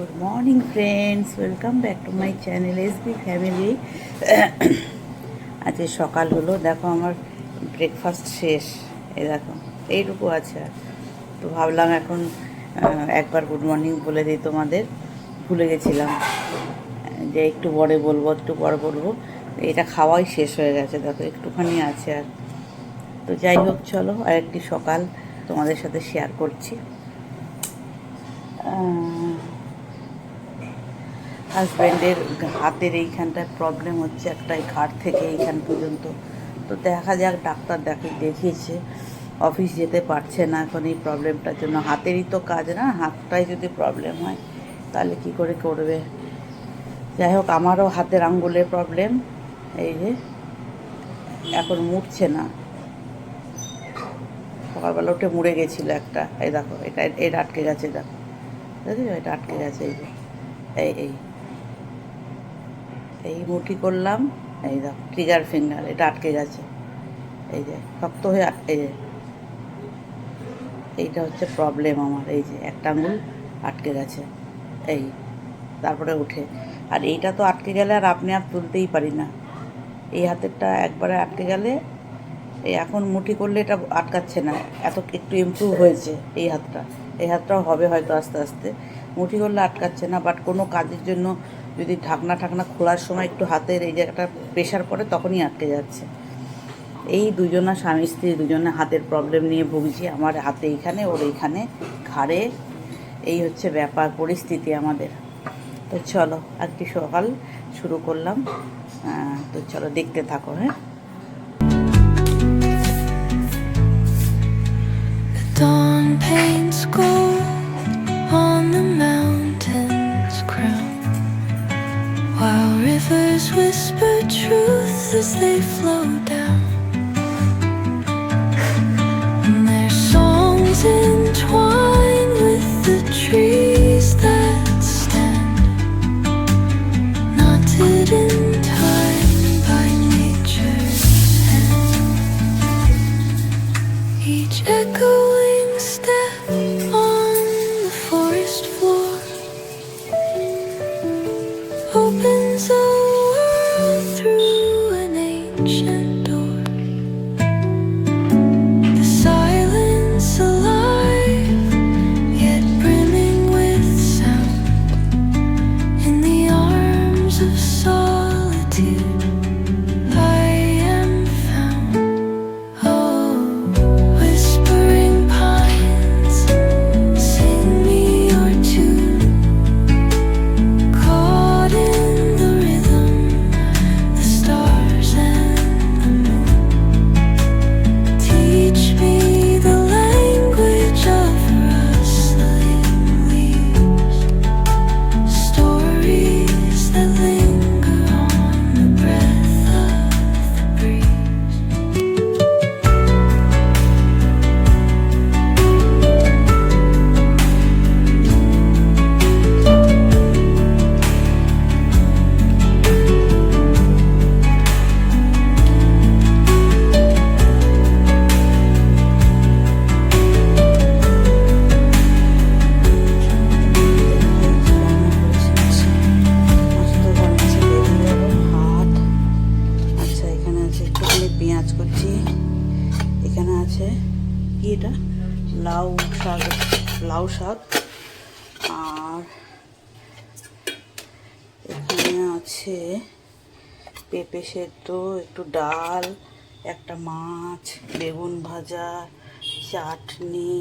Good morning friends, welcome back to my channel SB family. আজকে সকাল হলো, দেখো আমার ব্রেকফাস্ট শেষ। এই দেখো এইটুকু আছে। তো ভাবলাম এখন একবার গুড মর্নিং বলে দিই তোমাদের, ভুলে গেছিলাম যে একটু পরে বলবো, একটু পরে বলবো। এটা খাওয়াই শেষ হয়ে গেছে, দেখো একটুখানি আছে আর। তো যাই হোক, চলো আর একটি সকাল তোমাদের সাথে শেয়ার করছি। হাজব্যান্ডের হাতের এইখানটায় প্রবলেম হচ্ছে, একটাই ঘাট থেকে এইখান পর্যন্ত। তো দেখা যাক, ডাক্তার দেখিয়েছে, অফিস যেতে পারছে না এখন এই প্রবলেমটার জন্য। হাতেরই তো কাজ না, হাতটাই যদি প্রবলেম হয় তাহলে কি করে করবে। যাই হোক, আমারও হাতের আঙ্গুলের প্রবলেম, এই যে এখন মুড়ছে না। সকালবেলা উঠে মুড়ে গেছিলো একটা, এই দেখো এটা আটকে গেছে, দেখো দেখো এটা আটকে গেছে, এই যে এই এই মুঠি করলাম, এই দেখো ট্রিগার ফিঙ্গার এটা আটকে গেছে, এই যে শক্ত হয়ে এই যে এইটা হচ্ছে প্রবলেম আমার, এই যে একটা আঙুল আটকে গেছে এই, তারপরে উঠে। আর এইটা তো আটকে গেলে আর আপনি আর তুলতেই পারি না। এই হাতেরটা একবারে আটকে গেলে, এই এখন মুঠি করলে এটা আটকাচ্ছে না, এত একটু ইমপ্রুভ হয়েছে এই হাতটাও হবে হয়তো আস্তে আস্তে। মুঠি করলে আটকাচ্ছে না, বাট কোনো কাজের জন্য যদি ঢাকনা খোলার সময় একটু হাতের এই জায়গাটা প্রেশার পড়ে তখনই আটকে যাচ্ছে। এই দুজনা স্বামী স্ত্রী দুজনে হাতের প্রবলেম নিয়ে ভুগছি। আমার হাতে এইখানে, ওর এইখানে ঘাড়ে, এই হচ্ছে ব্যাপার পরিস্থিতি আমাদের। তো চলো একটি সকাল শুরু করলাম, তো চলো দেখতে থাকো। হ্যাঁ, dawn paints gold on the mountain's crown, while rivers whisper truth as they flow down, and their songs entwine with the trees that stand, knotted in time by nature's hand. Each echoing step on the forest floor opens a world through an ancient door. The silence alive, yet brimming with sound, in the arms of solitude I am found. Oh, whispering pines, sing me your tune, caught in the rhythm, the stars and the moon. Teach me the language of rustling leaves, stories that linger on the breath of the breeze. আচ্ছা, এখানে আছে একটুখানি পেঁয়াজ করছি, এখানে আছে কি এটা, লাউ শাক, আর এখানে আছে পেঁপে সেদ্ধ, একটু ডাল, একটা মাছ, বেগুন ভাজা, চাটনি,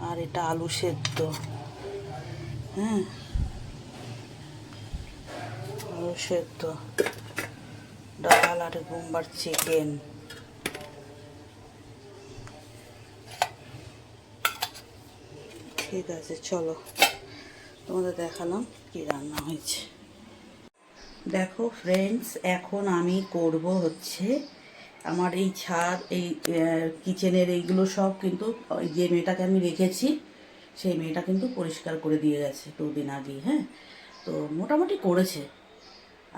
আর এটা আলু সেদ্ধ। হ্যাঁ, আলু সেদ্ধ, ডাল, আর বোম্বার চিকেন। ঠিক আছে, চলো তোমাদের দেখালাম কি রান্না হয়েছে। দেখো ফ্রেন্ডস, এখন আমি করব হচ্ছে আমার এই ছাদ, এই কিচেনের এইগুলো সব কিন্তু ওই যে মেয়েটাকে আমি রেখেছি, সেই মেয়েটা কিন্তু পরিষ্কার করে দিয়ে গেছে 2 দিন আগেই। হ্যাঁ, তো মোটামুটি করেছে।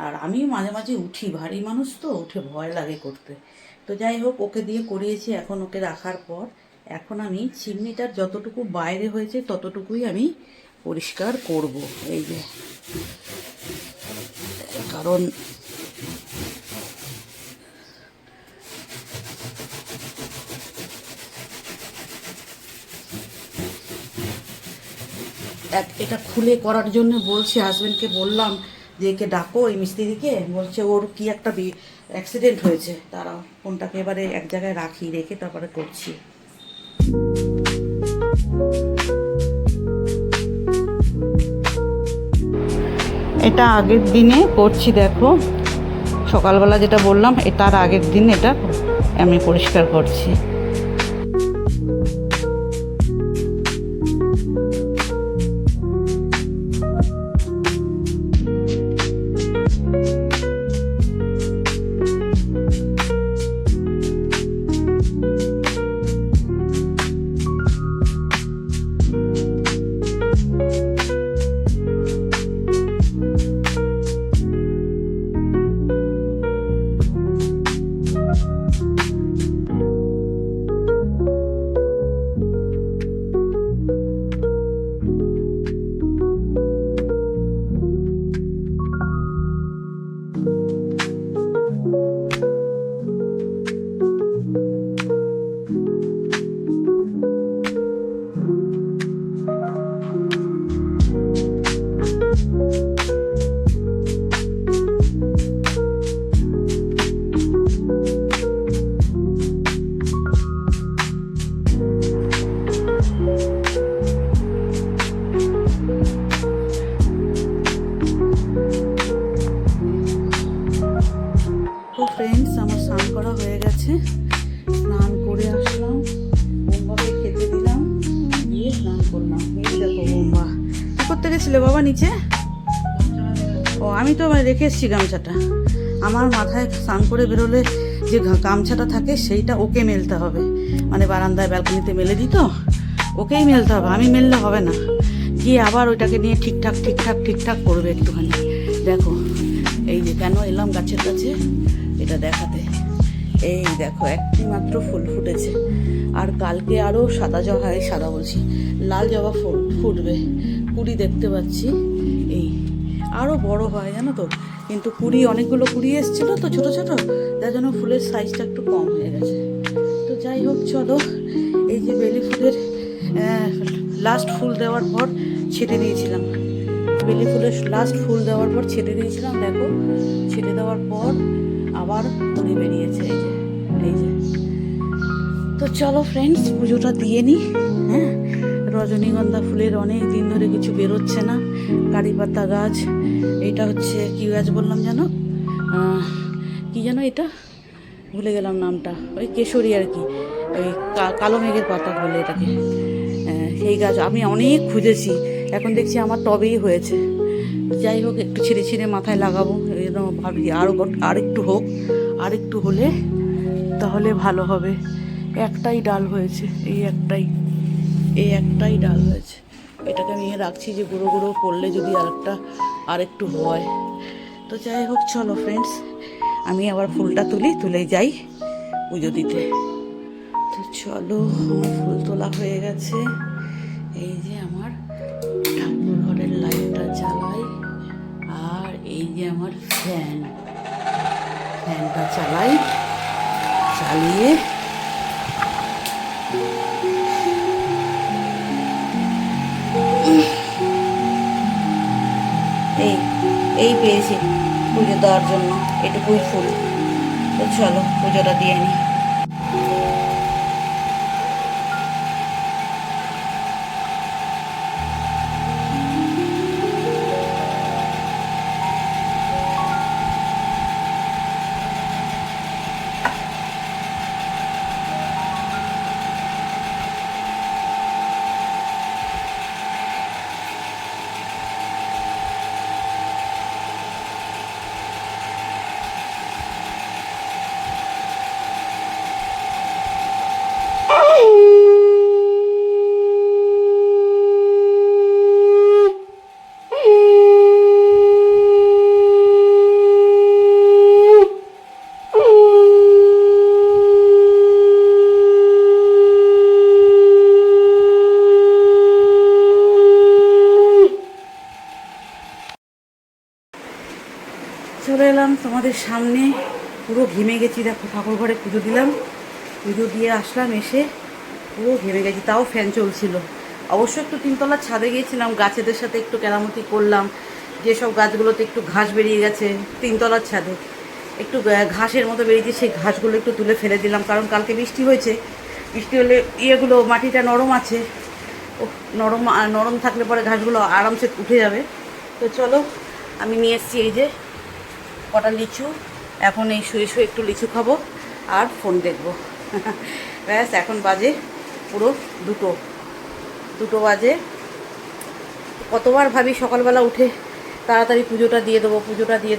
আর আমি মাঝে মাঝে উঠি, ভারী মানুষ তো, উঠে ভয় লাগে করতে। তো যাই হোক, ওকে দিয়ে করিয়েছি। এখন ওকে রাখার পর এখন আমি চিমনিটার যতটুকু বাইরে হয়েছে ততটুকুই আমি পরিষ্কার করব। এই যে কারণ এটা খুলে করার জন্য বলছি, হাজবেন্ডকে বললাম যে একে ডাকো, এই মিস্ত্রিকে। বলছে ওর কি একটা অ্যাক্সিডেন্ট হয়েছে, তারা ফোনটাকে এবারে এক জায়গায় রাখি, রেখে তারপরে করছি। এটা আগের দিনে করছি, দেখো সকালবেলা যেটা বললাম তার আগের দিন এটা আমি পরিষ্কার করছি। ফ্রেন্ডস, আমার স্নান করা হয়ে গেছে। স্নান করে আসলাম, বোম্বাকে খেতে দিলাম, দিয়ে স্নান করলাম। এই দেখো বোম্বা কি করতে গেছিলে বাবা নিচে? ও আমি তো রেখে এসেছি গামছাটা। আমার মাথায় স্নান করে বেরোলে যে গামছাটা থাকে সেইটা ওকে মেলতে হবে, মানে বারান্দায় ব্যালকনিতে মেলে দিই তো, ওকেই মেলতে হবে, আমি মেললে হবে না। গিয়ে আবার ওইটাকে নিয়ে ঠিকঠাক করবে একটুখানি। দেখো এই যে কেন এলাম গাছের কাছে এটা দেখাতে। এই দেখো একটি মাত্র ফুল ফুটেছে, আর কালকে আরও সাদা বলছি লাল জবা ফুল ফুটবে। কুড়ি দেখতে পাচ্ছি, এই আরও বড় হয় জানো তো, কিন্তু অনেকগুলো কুড়ি এসেছিলো তো ছোট ছোট, যার জন্য ফুলের সাইজটা একটু কম হয়ে gেছে। তো যাই হোক চলো, এই যে বেলি ফুলের লাস্ট ফুল দেওয়ার পর ছেটে দিয়েছিলাম, বেলি ফুলের লাস্ট ফুল দেওয়ার পর ছেটে দিয়েছিলাম। দেখো ছেটে দেওয়ার পর আবার কুড়ি বেরিয়েছে, এই যে। তো চলো ফ্রেন্ডস, পুজোটা দিয়ে নিই। হ্যাঁ, রজনীগন্ধা ফুলের অনেক দিন ধরে কিছু বেরোচ্ছে না। কারি পাতা গাছ, এটা হচ্ছে কি গাছ বললাম জানো, কি যেন এটা ভুলে গেলাম নামটা, ওই কেশরী আর কি, ওই কালো মেঘের পাতা বলে এটাকে। সেই গাছ আমি অনেক খুঁজেছি, এখন দেখছি আমার টবেই হয়েছে। যাই হোক, একটু ছিঁড়ে মাথায় লাগাবো, এই জন্য ভাবছি আরেকটু হোক, আরেকটু হলে তাহলে ভালো হবে। একটাই ডাল হয়েছে, এই একটাই ডাল হয়েছে। এটাকে আমি রাখছি যে গুঁড়ো গুঁড়ো করলে যদি আরেকটু হয়। তো যাই হোক চলো ফ্রেন্ডস, আমি আবার ফুলটা তুলে যাই পুজো দিতে। তো চলো, আমার ফুল তোলা হয়ে গেছে। এই যে আমার ঠাকুর ঘরের লাইটটা জ্বালাই, আর এই যে আমার ফ্যানটা চালিয়ে এই পেয়েছি পুজো দেওয়ার জন্য এটুকুই ফুল। তো চলো পুজোটা দিয়ে নিই। চলে এলাম তোমাদের সামনে, পুরো ঘেমে গেছি। দেখো ঠাকুর ঘরে পুজো দিলাম, পুজো দিয়ে আসলাম, এসে পুরো ঘেমে গেছি, তাও ফ্যান চলছিল। অবশ্য একটু তিনতলার ছাদে গিয়েছিলাম, গাছেদের সাথে একটু কেরামতি করলাম। যেসব গাছগুলোতে একটু ঘাস বেরিয়ে গেছে, তিনতলার ছাদে একটু ঘাসের মতো বেরিয়েছে, সেই ঘাসগুলো একটু তুলে ফেলে দিলাম, কারণ কালকে বৃষ্টি হয়েছে। বৃষ্টি হলে ইয়েগুলো, মাটিটা নরম আছে, ও নরম নরম থাকলে পরে ঘাসগুলো আরামসে উঠে যাবে। তো চলো, আমি নিয়ে এসেছি এই যে কটা লিচু। এখন এই শুয়ে শুয়ে একটু লিচু খাবো আর ফোন দেখবো। ব্যাস, এখন বাজে পুরো দুটো বাজে। কতবার ভাবি সকালবেলা উঠে তাড়াতাড়ি পুজোটা দিয়ে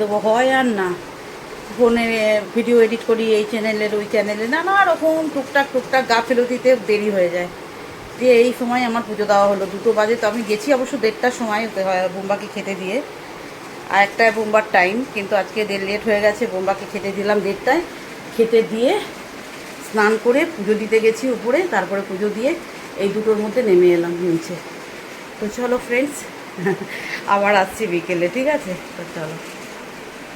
দেবো, হয় আর না। ফোনে ভিডিও এডিট করি, এই চ্যানেলের ওই চ্যানেলে, নানা রকম টুকটাক গাফিলতিতে দেরি হয়ে যায়। দিয়ে এই সময় আমার পুজো দেওয়া হলো 2 বাজে। তো আমি গেছি অবশ্য 1:30টার সময় বোম্বাকে খেতে দিয়ে, আর একটা বোম্বার টাইম, কিন্তু আজকে লেট হয়ে গেছে। বোম্বাকে খেতে দিলাম 1:30টায়, খেতে দিয়ে স্নান করে পুজো দিতে গেছি উপরে, তারপরে পুজো দিয়ে এই দুটোর মধ্যে নেমে এলাম নিচে। তো চলো ফ্রেন্ডস, আবার আসছি বিকেলে, ঠিক আছে? তো চলো।